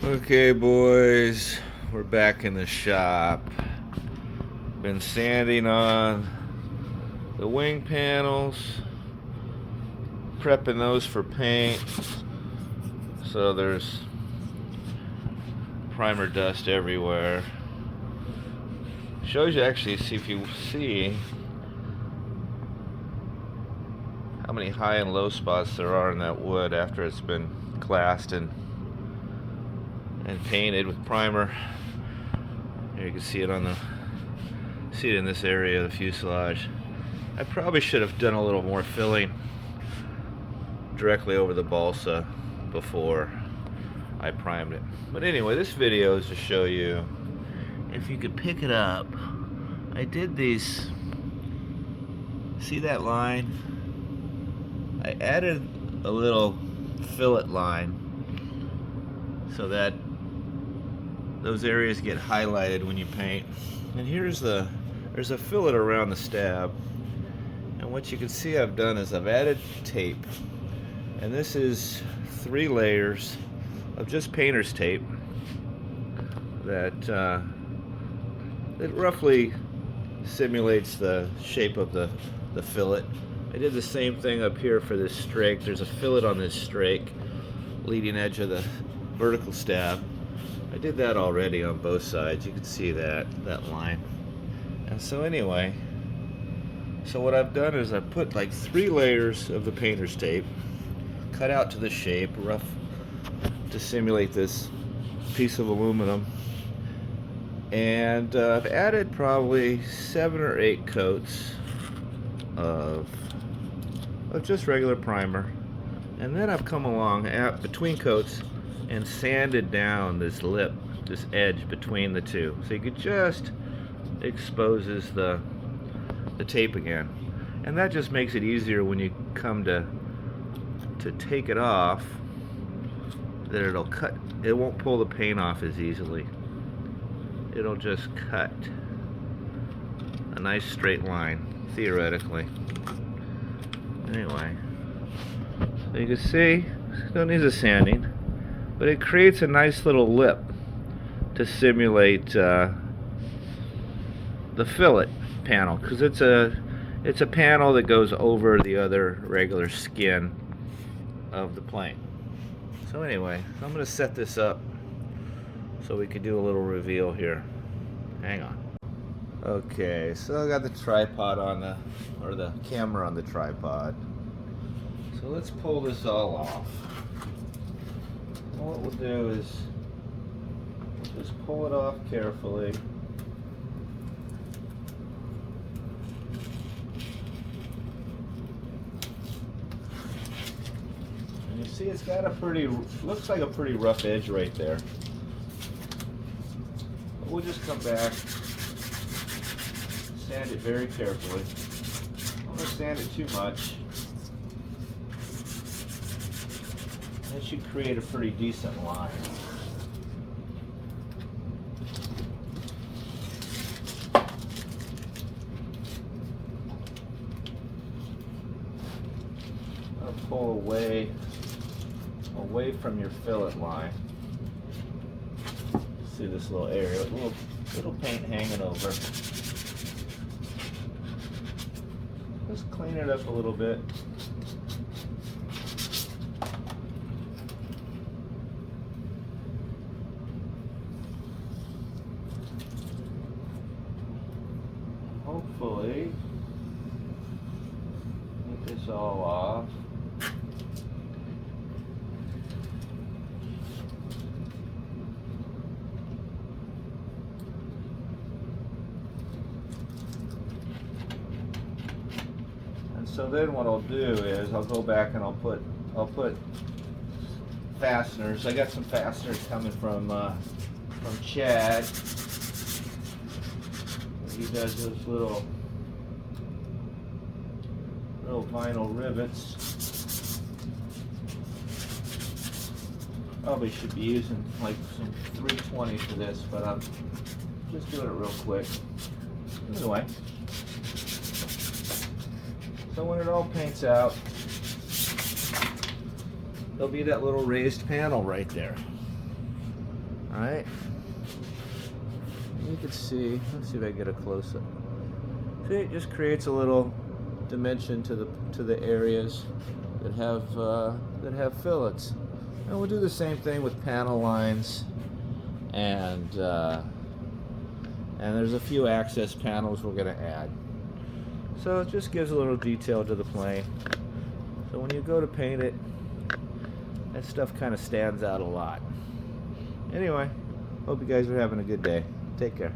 Okay, boys, we're back in the shop. Been sanding on the wing panels, prepping those for paint. So there's primer dust everywhere. Shows you actually, see if you see how many high and low spots there are in that wood after it's been glassed and painted with primer. Here you can see it in this area of the fuselage. I probably should have done a little more filling directly over the balsa before I primed it. But anyway, this video is to show you, if you could pick it up, I did these, see that line? I added a little fillet line so that those areas get highlighted when you paint. And there's a fillet around the stab. And what you can see I've done is I've added tape. And this is 3 layers of just painter's tape that it roughly simulates the shape of the fillet. I did the same thing up here for this strake. There's a fillet on this strake, leading edge of the vertical stab. I did that already on both sides. You can see that line. And so anyway, so what I've done is I put like 3 layers of the painter's tape, cut out to the shape, rough, to simulate this piece of aluminum. And I've added probably 7 or 8 coats of just regular primer. And then I've come along between coats and sanded down this lip, this edge between the two, so you could just exposes the tape again. And that just makes it easier when you come to take it off, that it'll cut, it won't pull the paint off as easily. It'll just cut a nice straight line, theoretically. Anyway, so you can see, still needs a sanding, but it creates a nice little lip to simulate the fillet panel, because it's a panel that goes over the other regular skin of the plane. So anyway, I'm going to set this up so we can do a little reveal here. Hang on. Okay, so I got the tripod on the camera on the tripod. So let's pull this all off. And what we'll do is just pull it off carefully. And you see it's got a looks like a pretty rough edge right there. But we'll just come back, sand it very carefully. I'm going to sand it too much. That should create a pretty decent line. I'll pull away from your fillet line. See this little area, little paint hanging over. Just clean it up a little bit. Hopefully, get this all off. And so then what I'll do is I'll go back and I'll put fasteners. I got some fasteners coming from Chad. He does those little vinyl rivets. Probably should be using like some 320 for this, but I'm just doing it real quick. Anyway, so when it all paints out, there'll be that little raised panel right there. Alright? You can see, let's see if I get a close up. See, it just creates a little dimension to the areas that have fillets. And we'll do the same thing with panel lines, and there's a few access panels we're going to add. So it just gives a little detail to the plane. So when you go to paint it, that stuff kind of stands out a lot. Anyway, hope you guys are having a good day. Take care.